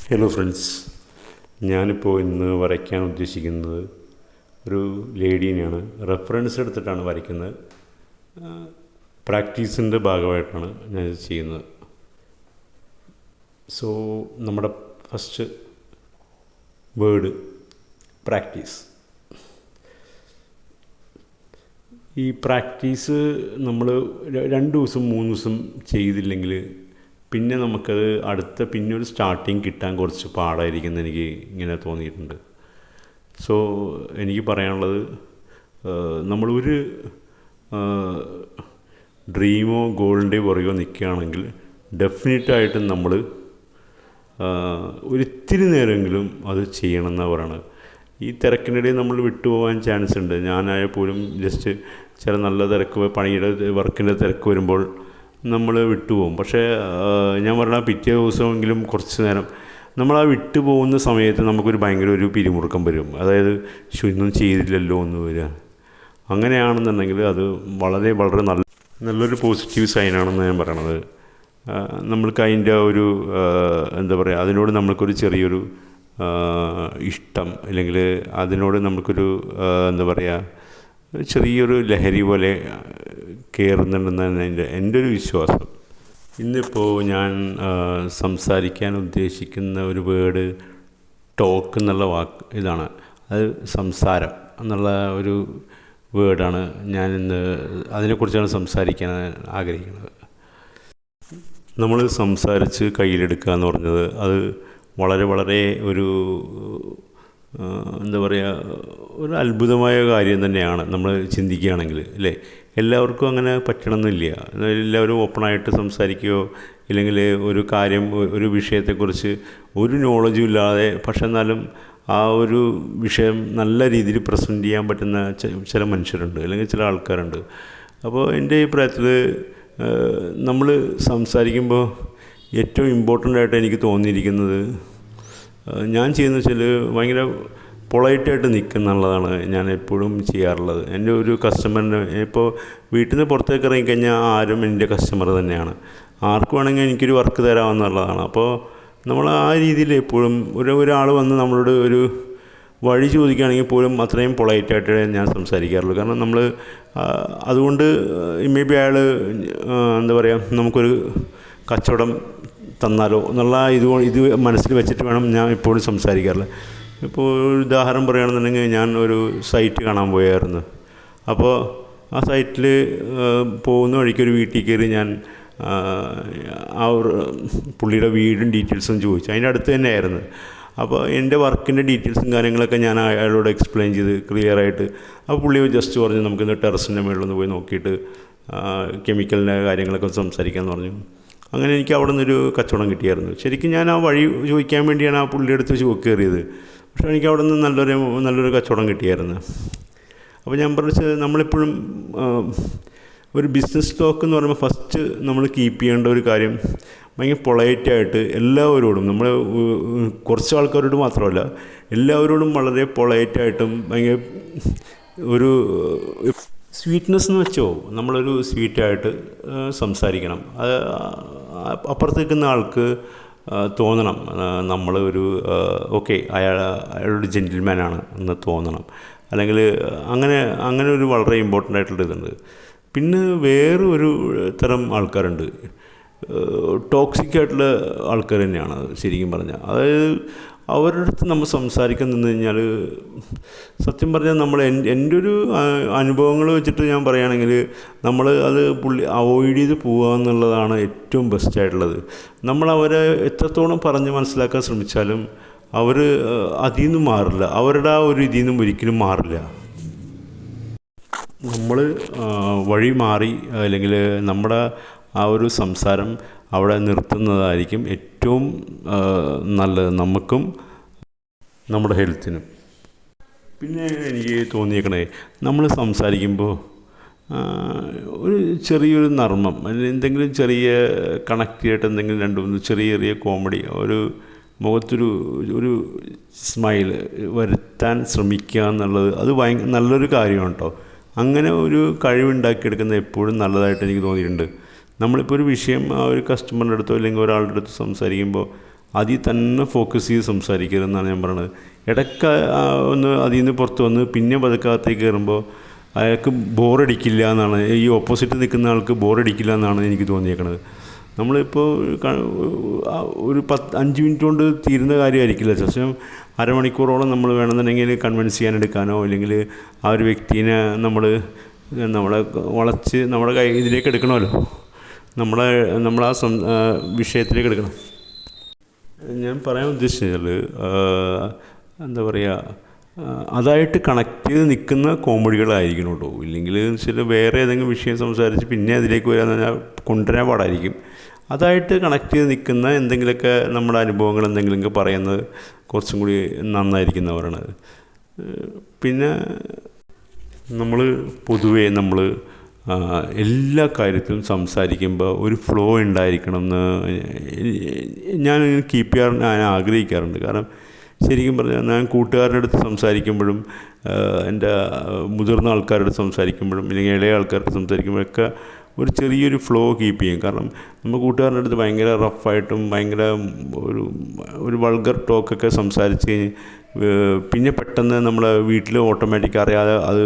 Hello friends, ഞാനിപ്പോൾ ഇന്ന് വരയ്ക്കാൻ ഉദ്ദേശിക്കുന്നത് ഒരു ലേഡീനെയാണ്. റെഫറൻസ് എടുത്തിട്ടാണ് വരയ്ക്കുന്നത്. പ്രാക്ടീസിൻ്റെ ഭാഗമായിട്ടാണ് ഞാനിത് ചെയ്യുന്നത്. സോ നമ്മുടെ ഫസ്റ്റ് വേർഡ് പ്രാക്ടീസ്. ഈ പ്രാക്ടീസ് നമ്മൾ 2 ദിവസം 3 ദിവസം ചെയ്തില്ലെങ്കിൽ പിന്നെ നമുക്കത് പിന്നെ ഒരു സ്റ്റാർട്ടിങ് കിട്ടാൻ കുറച്ച് പാടായിരിക്കുമെന്ന് എനിക്ക് ഇങ്ങനെ തോന്നിയിട്ടുണ്ട്. സോ എനിക്ക് പറയാനുള്ളത്, നമ്മളൊരു ഡ്രീമോ ഗോളിൻ്റെയോ പുറകെയോ നിൽക്കുകയാണെങ്കിൽ ഡെഫിനറ്റായിട്ടും നമ്മൾ ഒരിത്തിരി നേരമെങ്കിലും അത് ചെയ്യണമെന്നാണ് പറയണത്. ഈ തിരക്കിനിടയിൽ നമ്മൾ വിട്ടുപോകാൻ ചാൻസ് ഉണ്ട്. ഞാനായാൽ പോലും ജസ്റ്റ് ചില നല്ല തിരക്ക്, പണിയുടെ വർക്കിൻ്റെ തിരക്ക് വരുമ്പോൾ നമ്മൾ വിട്ടുപോകും. പക്ഷേ ഞാൻ പറഞ്ഞ പിറ്റേ ദിവസമെങ്കിലും കുറച്ച് നേരം നമ്മൾ ആ വിട്ടു പോകുന്ന സമയത്ത് നമുക്കൊരു ഭയങ്കര ഒരു പിരിമുറുക്കം വരും. അതായത് ഇന്നും ചെയ്തില്ലല്ലോ എന്ന് വരിക. അങ്ങനെയാണെന്നുണ്ടെങ്കിൽ അത് വളരെ വളരെ നല്ലൊരു പോസിറ്റീവ് സൈനാണെന്ന് ഞാൻ പറയണത്. നമ്മൾക്ക് അതിൻ്റെ ഒരു എന്താ പറയുക, അതിനോട് നമ്മൾക്കൊരു ചെറിയൊരു ഇഷ്ടം, അല്ലെങ്കിൽ അതിനോട് നമുക്കൊരു എന്താ പറയുക, ചെറിയൊരു ലഹരി പോലെ കയറുന്നുണ്ടെന്നാണ് എൻ്റെ ഒരു വിശ്വാസം. ഇന്നിപ്പോൾ ഞാൻ സംസാരിക്കാൻ ഉദ്ദേശിക്കുന്ന ഒരു വേർഡ് ടോക്ക് എന്നുള്ള ഇതാണ്. അത് സംസാരം എന്നുള്ള ഒരു വേർഡാണ്. ഞാനിന്ന് അതിനെക്കുറിച്ചാണ് സംസാരിക്കാൻ ആഗ്രഹിക്കുന്നത്. നമ്മൾ സംസാരിച്ച് കയ്യിലെടുക്കുക എന്ന് പറഞ്ഞത് അത് വളരെ വളരെ ഒരു എന്താ പറയുക, ഒരു അത്ഭുതമായ കാര്യം തന്നെയാണ് നമ്മൾ ചിന്തിക്കുകയാണെങ്കിൽ, അല്ലേ? എല്ലാവർക്കും അങ്ങനെ പറ്റണമെന്നില്ല. എല്ലാവരും ഓപ്പണായിട്ട് സംസാരിക്കുകയോ ഇല്ലെങ്കിൽ ഒരു കാര്യം, ഒരു വിഷയത്തെക്കുറിച്ച് ഒരു നോളജും ഇല്ലാതെ പക്ഷെ എന്നാലും ആ ഒരു വിഷയം നല്ല രീതിയിൽ പ്രസൻറ്റ് ചെയ്യാൻ പറ്റുന്ന ചില മനുഷ്യരുണ്ട്, അല്ലെങ്കിൽ ചില ആൾക്കാരുണ്ട്. അപ്പോൾ എൻ്റെ അഭിപ്രായത്തിൽ നമ്മൾ സംസാരിക്കുമ്പോൾ ഏറ്റവും ഇമ്പോർട്ടൻ്റ് ആയിട്ട് എനിക്ക് തോന്നിയിരിക്കുന്നത്, ഞാൻ ചെയ്യുന്നത് വെച്ചാൽ ഭയങ്കര പൊളൈറ്റായിട്ട് നിൽക്കുന്നുള്ളതാണ് ഞാൻ എപ്പോഴും ചെയ്യാറുള്ളത്. എൻ്റെ ഒരു കസ്റ്റമറിന് ഇപ്പോൾ വീട്ടിൽ നിന്ന് പുറത്തേക്ക് ഇറങ്ങിക്കഴിഞ്ഞാൽ ആരും എൻ്റെ കസ്റ്റമർ തന്നെയാണ്. ആർക്ക് വേണമെങ്കിൽ എനിക്കൊരു വർക്ക് തരാമെന്നുള്ളതാണ്. അപ്പോൾ നമ്മൾ ആ രീതിയിൽ എപ്പോഴും ഒരാൾ വന്ന് നമ്മളോട് ഒരു വഴി ചോദിക്കുകയാണെങ്കിൽ പോലും അത്രയും പൊളൈറ്റായിട്ട് ഞാൻ സംസാരിക്കാറുള്ളൂ. കാരണം നമ്മൾ അതുകൊണ്ട് മേ ബി അയാൾ എന്താ പറയുക, നമുക്കൊരു കച്ചവടം തന്നാലോ എന്നുള്ള ഇത് മനസ്സിൽ വെച്ചിട്ട് വേണം ഞാൻ ഇപ്പോഴും സംസാരിക്കാറുള്ളത്. ഇപ്പോൾ ഒരു ഉദാഹരണം പറയുകയാണെന്നുണ്ടെങ്കിൽ, ഞാൻ ഒരു സൈറ്റ് കാണാൻ പോയായിരുന്നു. അപ്പോൾ ആ സൈറ്റിൽ പോകുന്ന വഴിക്കൊരു വീട്ടിൽ കയറി ഞാൻ ആ പുള്ളിയുടെ വീടും ഡീറ്റെയിൽസും ചോദിച്ചു. അതിൻ്റെ അടുത്ത് തന്നെയായിരുന്നു. അപ്പോൾ എൻ്റെ വർക്കിൻ്റെ ഡീറ്റെയിൽസും കാര്യങ്ങളൊക്കെ ഞാൻ അയാളോട് എക്സ്പ്ലെയിൻ ചെയ്ത് ക്ലിയറായിട്ട്, അപ്പോൾ പുള്ളി ജസ്റ്റ് പറഞ്ഞു നമുക്കിന്ന് ടെറസിൻ്റെ മുകളിലൊന്ന് പോയി നോക്കിയിട്ട് കെമിക്കലിൻ്റെ കാര്യങ്ങളൊക്കെ സംസാരിക്കാമെന്ന് പറഞ്ഞു. അങ്ങനെ എനിക്ക് അവിടെ നിന്നൊരു കച്ചവടം കിട്ടിയായിരുന്നു. ശരിക്കും ഞാൻ ആ വഴി ചോദിക്കാൻ വേണ്ടിയാണ് ആ പുള്ളിയുടെ അടുത്ത് കയറിയത്. പക്ഷേ എനിക്ക് അവിടെ നിന്ന് നല്ലൊരു കച്ചവടം കിട്ടിയായിരുന്നു. അപ്പോൾ ഞാൻ പറഞ്ഞത്, നമ്മളെപ്പോഴും ഒരു ബിസിനസ് ടോക്ക് എന്ന് പറയുമ്പോൾ ഫസ്റ്റ് നമ്മൾ കീപ്പ് ചെയ്യേണ്ട ഒരു കാര്യം, ഭയങ്കര പൊളൈറ്റായിട്ട് എല്ലാവരോടും, നമ്മൾ കുറച്ച് ആൾക്കാരോട് മാത്രമല്ല എല്ലാവരോടും വളരെ പൊളൈറ്റായിട്ടും ഭയങ്കര ഒരു സ്വീറ്റ്നെസ് എന്ന് വെച്ചോ, നമ്മളൊരു സ്വീറ്റായിട്ട് സംസാരിക്കണം. അത് അപ്പുറത്ത് നിൽക്കുന്ന ആൾക്ക് തോന്നണം നമ്മൾ ഒരു ഓക്കെ, അയാളൊരു ജെൻറ്റിൽമാനാണ് എന്ന് തോന്നണം. അല്ലെങ്കിൽ അങ്ങനെ ഒരു വളരെ ഇമ്പോർട്ടൻ്റ് ആയിട്ടുള്ള ഇതുണ്ട്. പിന്നെ വേറെ ഒരു തരം ആൾക്കാരുണ്ട്, ടോക്സിക് ആയിട്ടുള്ള ആൾക്കാർ തന്നെയാണ് ശരിക്കും പറഞ്ഞാൽ. അതായത് അവരുടെ അടുത്ത് നമ്മൾ സംസാരിക്കാൻ നിന്ന് കഴിഞ്ഞാൽ, സത്യം പറഞ്ഞാൽ നമ്മൾ എൻ്റെ ഒരു അനുഭവങ്ങൾ വെച്ചിട്ട് ഞാൻ പറയുകയാണെങ്കിൽ, നമ്മൾ അത് അവോയ്ഡ് ചെയ്ത് പോകുക എന്നുള്ളതാണ് ഏറ്റവും ബെസ്റ്റായിട്ടുള്ളത്. നമ്മളവരെ എത്രത്തോളം പറഞ്ഞ് മനസ്സിലാക്കാൻ ശ്രമിച്ചാലും അവർ അതിൽ നിന്നും മാറില്ല, അവരുടെ ആ ഒരു ഇതിൽ നിന്നും ഒരിക്കലും മാറില്ല. നമ്മൾ വഴി മാറി അല്ലെങ്കിൽ നമ്മുടെ ആ ഒരു സംസാരം അവിടെ നിർത്തുന്നതായിരിക്കും ഏറ്റവും നല്ലത്, നമുക്കും നമ്മുടെ ഹെൽത്തിനും. പിന്നെ എനിക്ക് തോന്നിയേക്കണേ, നമ്മൾ സംസാരിക്കുമ്പോൾ ഒരു ചെറിയൊരു നർമ്മം, അല്ലെങ്കിൽ എന്തെങ്കിലും ചെറിയ കണക്ട് ചെയ്തിട്ട് എന്തെങ്കിലും 2-3 ചെറിയ കോമഡി, ഒരു മുഖത്തൊരു സ്മൈൽ വരുത്താൻ ശ്രമിക്കുക എന്നുള്ളത് അത് നല്ലൊരു കാര്യമാണ് കേട്ടോ. അങ്ങനെ ഒരു കഴിവുണ്ടാക്കിയെടുക്കുന്നത് എപ്പോഴും നല്ലതായിട്ട് എനിക്ക് തോന്നിയിട്ടുണ്ട്. നമ്മളിപ്പോൾ ഒരു വിഷയം ആ ഒരു കസ്റ്റമറിൻ്റെ അടുത്തോ അല്ലെങ്കിൽ ഒരാളുടെ അടുത്ത് സംസാരിക്കുമ്പോൾ അതിൽ തന്നെ ഫോക്കസ് ചെയ്ത് സംസാരിക്കരുതെന്നാണ് ഞാൻ പറയുന്നത്. ഇടയ്ക്ക് ഒന്ന് അതിൽ നിന്ന് പുറത്ത് വന്ന് പിന്നെ പതുക്കകത്തേക്ക് കയറുമ്പോൾ അയാൾക്ക് ബോറടിക്കില്ല എന്നാണ്, ഈ ഓപ്പോസിറ്റ് നിൽക്കുന്ന ആൾക്ക് ബോറടിക്കില്ല എന്നാണ് എനിക്ക് തോന്നിയേക്കണത്. നമ്മളിപ്പോൾ ഒരു 5 മിനിറ്റ് കൊണ്ട് തീരുന്ന കാര്യമായിരിക്കില്ല, പക്ഷേ അരമണിക്കൂറോളം നമ്മൾ വേണമെന്നുണ്ടെങ്കിൽ കൺവിൻസ് ചെയ്യാൻ എടുക്കാനോ അല്ലെങ്കിൽ ആ ഒരു വ്യക്തിനെ നമ്മളെ വളച്ച് നമ്മുടെ ഇതിലേക്ക് എടുക്കണമല്ലോ, നമ്മളാ വിഷയത്തിലേക്ക് എടുക്കണം. ഞാൻ പറയാൻ ഉദ്ദേശിച്ചാൽ എന്താ പറയുക, അതായിട്ട് കണക്ട് ചെയ്ത് നിൽക്കുന്ന കോമഡികളായിരിക്കണം കേട്ടോ. ഇല്ലെങ്കിൽ ചില വേറെ ഏതെങ്കിലും വിഷയം സംസാരിച്ച് പിന്നെ അതിലേക്ക് വരാമെന്ന് പറഞ്ഞാൽ കൊണ്ടുവരാൻ പാടായിരിക്കും. അതായിട്ട് കണക്ട് ചെയ്ത് നിൽക്കുന്ന എന്തെങ്കിലുമൊക്കെ നമ്മുടെ അനുഭവങ്ങൾ എന്തെങ്കിലുമൊക്കെ പറയുന്നത് കുറച്ചും കൂടി നന്നായിരിക്കും എന്ന് പറയണത്. പിന്നെ പൊതുവേ എല്ലാ കാര്യത്തിലും സംസാരിക്കുമ്പോൾ ഒരു ഫ്ലോ ഉണ്ടായിരിക്കണം എന്ന് ഞാൻ കീപ്പ് ചെയ്യാൻ ആഗ്രഹിക്കാറുണ്ട്. കാരണം ശരിക്കും പറഞ്ഞാൽ ഞാൻ കൂട്ടുകാരുടെ അടുത്ത് സംസാരിക്കുമ്പോഴും എൻ്റെ മുതിർന്ന ആൾക്കാരുടെ അടുത്ത് സംസാരിക്കുമ്പോഴും അല്ലെങ്കിൽ ഇളയ ആൾക്കാരുടെ സംസാരിക്കുമ്പോഴൊക്കെ ഒരു ചെറിയൊരു ഫ്ലോ കീപ്പ് ചെയ്യും. കാരണം നമ്മൾ കൂട്ടുകാരുടെ അടുത്ത് ഭയങ്കര റഫായിട്ടും ഭയങ്കര ഒരു വൾഗർ ടോക്കൊക്കെ സംസാരിച്ച് കഴിഞ്ഞ് പിന്നെ പെട്ടെന്ന് നമ്മുടെ വീട്ടിൽ ഓട്ടോമാറ്റിക് അറിയാതെ അത്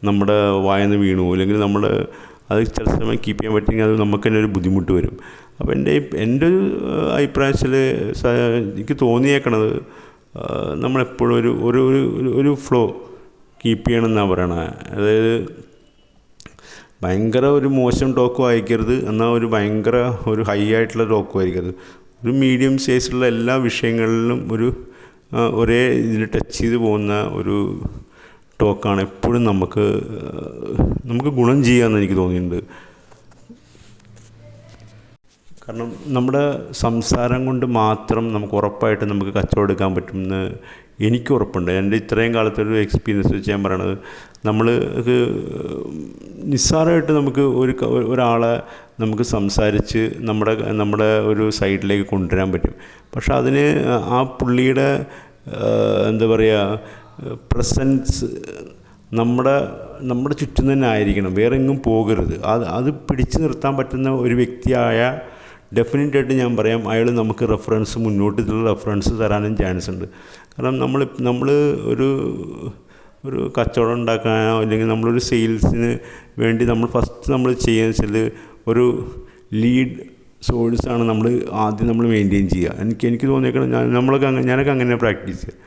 നമ്മുടെ വായന്ന് വീണു, അല്ലെങ്കിൽ അത് ചില സമയം കീപ്പ് ചെയ്യാൻ പറ്റുമെങ്കിൽ അത് നമുക്ക് തന്നെ ഒരു ബുദ്ധിമുട്ട് വരും. അപ്പോൾ എൻ്റെ ഒരു അഭിപ്രായത്തിൽ എനിക്ക് തോന്നിയേക്കണത് നമ്മളെപ്പോഴും ഒരു ഫ്ലോ കീപ്പ് ചെയ്യണമെന്നാണ് പറയണത്. അതായത് ഭയങ്കര ഒരു മോശം ടോക്കും അയക്കരുത്, എന്നാൽ ഭയങ്കര ഹൈ ആയിട്ടുള്ള ടോക്കും ആയിരിക്കരുത്. ഒരു മീഡിയം സൈസിലുള്ള എല്ലാ വിഷയങ്ങളിലും ഒരേ ഇതിൽ ടച്ച് ചെയ്ത് പോകുന്ന ഒരു ടോക്കാണ് എപ്പോഴും നമുക്ക് ഗുണം ചെയ്യാമെന്ന് എനിക്ക് തോന്നിയിട്ടുണ്ട്. കാരണം നമ്മുടെ സംസാരം കൊണ്ട് മാത്രം നമുക്ക് ഉറപ്പായിട്ട് നമുക്ക് കച്ചവടം എടുക്കാൻ പറ്റുമെന്ന് എനിക്ക് ഉറപ്പുണ്ട്. എൻ്റെ ഇത്രയും കാലത്തൊരു എക്സ്പീരിയൻസ് വെച്ച് ഞാൻ പറയണത്, നിസ്സാരമായിട്ട് നമുക്ക് ഒരാളെ നമുക്ക് സംസാരിച്ച് നമ്മുടെ ഒരു സൈഡിലേക്ക് കൊണ്ടുവരാൻ പറ്റും. പക്ഷെ അതിന് ആ പുള്ളിയുടെ എന്താ പറയുക പ്രസൻസ് നമ്മുടെ ചുറ്റും തന്നെ ആയിരിക്കണം, വേറെ എങ്ങും പോകരുത്. അത് പിടിച്ചു നിർത്താൻ പറ്റുന്ന ഒരു വ്യക്തിയായ ഡെഫിനറ്റായിട്ട് ഞാൻ പറയാം, അയാൾ നമുക്ക് മുന്നോട്ടുള്ള റെഫറൻസ് തരാനും ചാൻസ് ഉണ്ട്. കാരണം നമ്മൾ ഒരു കച്ചവടം ഉണ്ടാക്കാനോ അല്ലെങ്കിൽ നമ്മളൊരു സെയിൽസിന് വേണ്ടി ഫസ്റ്റ് നമ്മൾ ചെയ്യുക വെച്ചാൽ ഒരു ലീഡ് സോഴ്സാണ് ആദ്യം മെയിൻറ്റെയിൻ ചെയ്യുക. എനിക്ക് തോന്നിയേക്കണം, ഞാനൊക്കെ അങ്ങനെ പ്രാക്ടീസ് ചെയ്യുക.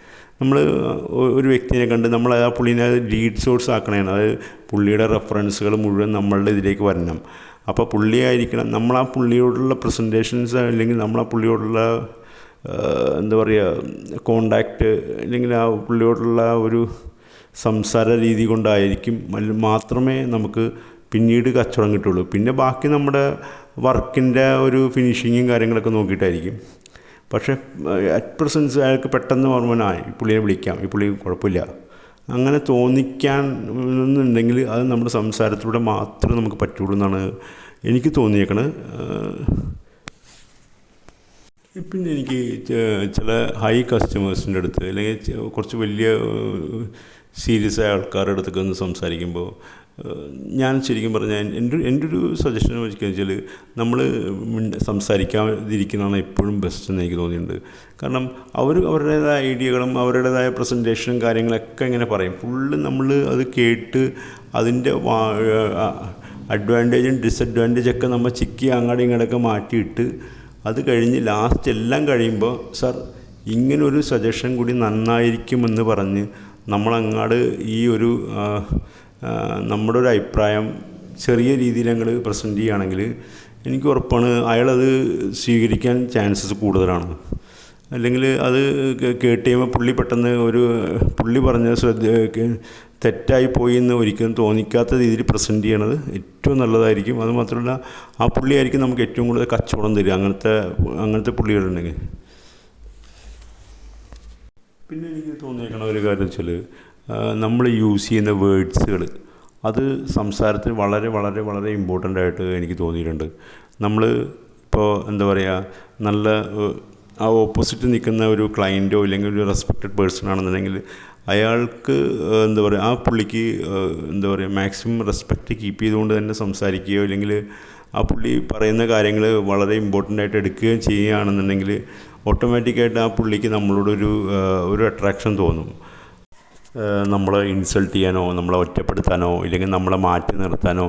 ഒരു വ്യക്തിനെ കണ്ട് ആ പുള്ളീനെ ലീഡ് സോഴ്സ് ആക്കണേണ്. അതായത് പുള്ളിയുടെ റെഫറൻസുകൾ മുഴുവൻ നമ്മളുടെ ഇതിലേക്ക് വരണം. അപ്പോൾ പുള്ളിയായിരിക്കണം ആ പുള്ളിയോടുള്ള പ്രസൻറ്റേഷൻസ്, അല്ലെങ്കിൽ ആ പുള്ളിയോടുള്ള എന്താ പറയുക കോണ്ടാക്റ്റ്, അല്ലെങ്കിൽ ആ പുള്ളിയോടുള്ള ഒരു സംസാര രീതി കൊണ്ടായിരിക്കും മാത്രമേ നമുക്ക് പിന്നീട് കച്ചവടം കിട്ടുള്ളൂ. പിന്നെ ബാക്കി നമ്മുടെ വർക്കിൻ്റെ ഒരു ഫിനിഷിങ്ങും കാര്യങ്ങളൊക്കെ നോക്കിയിട്ടായിരിക്കും. പക്ഷേ അറ്റ് പ്രസൻസ് അയാൾക്ക് പെട്ടെന്ന് ഓർമ്മനായി ഈ പുള്ളിയെ വിളിക്കാം, ഈ പുള്ളി കുഴപ്പമില്ല, അങ്ങനെ തോന്നിക്കാൻ എന്നുണ്ടെങ്കിൽ അത് നമ്മുടെ സംസാരത്തിലൂടെ മാത്രമേ നമുക്ക് പറ്റുള്ളൂ എന്നാണ് എനിക്ക് തോന്നിയേക്കണത്. പിന്നെ എനിക്ക് ചില ഹൈ കസ്റ്റമേഴ്സിൻ്റെ അടുത്ത് അല്ലെങ്കിൽ കുറച്ച് വലിയ സീരിയസ് ആയ ആൾക്കാരുടെ അടുത്തൊക്കെ ഒന്ന് സംസാരിക്കുമ്പോൾ ഞാൻ ശരിക്കും പറഞ്ഞാൽ എൻ്റെ ഒരു സജഷൻ വെച്ചാൽ നമ്മൾ സംസാരിക്കാതിരിക്കുന്നതാണ് എപ്പോഴും ബെസ്റ്റ് എന്ന് എനിക്ക് തോന്നിയിട്ടുണ്ട്. കാരണം അവരുടേതായ ഐഡിയകളും അവരുടേതായ പ്രസൻറ്റേഷനും കാര്യങ്ങളൊക്കെ ഇങ്ങനെ പറയും. ഫുള്ള് അത് കേട്ട് അതിൻ്റെ അഡ്വാൻറ്റേജും ഡിസഡ്വാൻറ്റേജൊക്കെ നമ്മൾ അങ്ങോട്ടും ഇങ്ങോട്ടൊക്കെ മാറ്റിയിട്ട് അത് കഴിഞ്ഞ് ലാസ്റ്റ് എല്ലാം കഴിയുമ്പോൾ സാർ ഇങ്ങനൊരു സജഷൻ കൂടി നന്നായിരിക്കുമെന്ന് പറഞ്ഞ് നമ്മളങ്ങാട് നമ്മുടെ ഒരു അഭിപ്രായം ചെറിയ രീതിയിൽ ഞങ്ങൾ പ്രസൻറ്റ് ചെയ്യുകയാണെങ്കിൽ എനിക്ക് ഉറപ്പാണ് അയാളത് സ്വീകരിക്കാൻ ചാൻസസ് കൂടുതലാണ്. അല്ലെങ്കിൽ അത് കേട്ട് കഴിയുമ്പോൾ പുള്ളി പെട്ടെന്ന് പുള്ളി പറഞ്ഞ തെറ്റായി പോയി എന്ന് ഒരിക്കലും തോന്നിക്കാത്ത രീതിയിൽ പ്രസൻറ്റ് ചെയ്യണത് ഏറ്റവും നല്ലതായിരിക്കും. അത് മാത്രമല്ല ആ പുള്ളിയായിരിക്കും നമുക്ക് ഏറ്റവും കൂടുതൽ കച്ചവടം തരിക, അങ്ങനത്തെ പുള്ളികളുണ്ടെങ്കിൽ. പിന്നെ എനിക്ക് തോന്നിയേക്കണ ഒരു കാര്യം വെച്ചാൽ നമ്മൾ യൂസ് ചെയ്യുന്ന വേർഡ്സുകൾ അത് സംസാരത്തിന് വളരെ വളരെ വളരെ ഇമ്പോർട്ടൻ്റ് ആയിട്ട് എനിക്ക് തോന്നിയിട്ടുണ്ട്. ഇപ്പോൾ എന്താ പറയുക, നല്ല ആ ഓപ്പോസിറ്റ് നിൽക്കുന്ന ഒരു ക്ലയൻറ്റോ ഇല്ലെങ്കിൽ ഒരു റെസ്പെക്റ്റഡ് പേഴ്സൺ ആണെന്നുണ്ടെങ്കിൽ അയാൾക്ക് എന്താ പറയുക, ആ പുള്ളിക്ക് എന്താ പറയുക മാക്സിമം റെസ്പെക്റ്റ് കീപ്പ് ചെയ്തുകൊണ്ട് തന്നെ സംസാരിക്കുകയോ അല്ലെങ്കിൽ ആ പുള്ളി പറയുന്ന കാര്യങ്ങൾ വളരെ ഇമ്പോർട്ടൻ്റ് ആയിട്ട് എടുക്കുകയും ചെയ്യുകയാണെന്നുണ്ടെങ്കിൽ ഓട്ടോമാറ്റിക്കായിട്ട് ആ പുള്ളിക്ക് നമ്മളോടൊരു ഒരു അട്രാക്ഷൻ തോന്നും. നമ്മളെ ഇൻസൾട്ട് ചെയ്യാനോ നമ്മളെ ഒറ്റപ്പെടുത്താനോ ഇല്ലെങ്കിൽ നമ്മളെ മാറ്റി നിർത്താനോ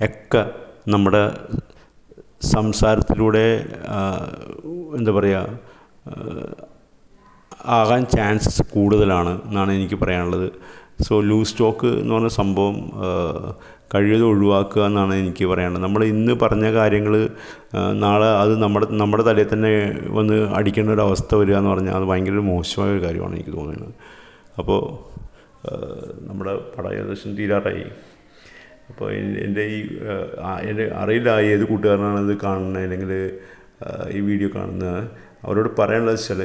ഒക്കെ നമ്മുടെ സംസാരത്തിലൂടെ എന്താ പറയുക ആകാൻ ചാൻസസ് കൂടുതലാണ് എന്നാണ് എനിക്ക് പറയാനുള്ളത്. സോ ലൂസ് ടോക്ക് എന്ന് പറഞ്ഞ സംഭവം കഴിവതും ഒഴിവാക്കുക എന്നാണ് എനിക്ക് പറയാനുള്ളത്. നമ്മൾ ഇന്ന് പറഞ്ഞ കാര്യങ്ങൾ നാളെ അത് നമ്മുടെ തലയിൽ തന്നെ വന്ന് അടിക്കേണ്ട ഒരു അവസ്ഥ വരിക എന്ന് പറഞ്ഞാൽ അത് ഭയങ്കര മോശമായ ഒരു കാര്യമാണ് എനിക്ക് തോന്നുന്നത്. അപ്പോൾ നമ്മുടെ പടം ഏകദേശം തീരാറായി. അപ്പോൾ എൻ്റെ എൻ്റെ അറിയില്ല ഏത് കൂട്ടുകാരനാണ് ഇത് കാണുന്നത് അല്ലെങ്കിൽ ഈ വീഡിയോ കാണുന്നത്. അവരോട് പറയാനുള്ളത് വെച്ചാൽ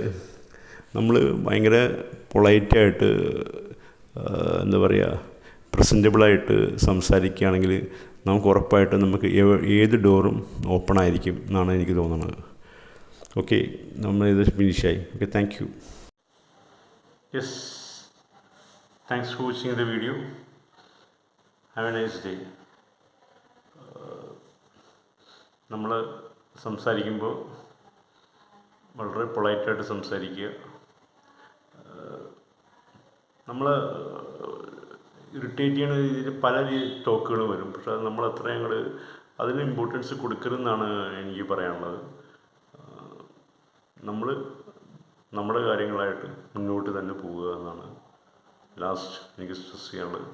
നമ്മൾ ഭയങ്കര പൊളൈറ്റായിട്ട് എന്താ പറയുക പ്രസൻറ്റബിളായിട്ട് സംസാരിക്കുകയാണെങ്കിൽ നമുക്ക് ഉറപ്പായിട്ടും നമുക്ക് ഏത് ഡോറും ഓപ്പൺ ആയിരിക്കും എന്നാണ് എനിക്ക് തോന്നുന്നത്. ഓക്കെ, നമ്മളിത് ഫിനിഷായി. Okay, thank you. Yes, thanks for watching the video. Have a nice day. നമ്മൾ സംസാരിക്കുമ്പോൾ വളരെ പൊളൈറ്റായിട്ട് സംസാരിക്കുക. നമ്മൾ ഇറിറ്റേറ്റ് ചെയ്യുന്ന രീതിയിൽ പല ടോക്കുകൾ വരും. പക്ഷെ അത് നമ്മൾ അത്രയും അങ്ങോട്ട് അതിന് ഇമ്പോർട്ടൻസ് കൊടുക്കരുതെന്നാണ് എനിക്ക് പറയാനുള്ളത്. നമ്മൾ നമ്മുടെ കാര്യങ്ങളായിട്ട് മുന്നോട്ട് തന്നെ പോവുക എന്നാണ് ലാസ്റ്റ് എനിക്ക് സ്ട്രെസ് ചെയ്യാനുള്ളത്.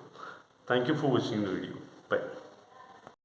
Thank you for watching the video.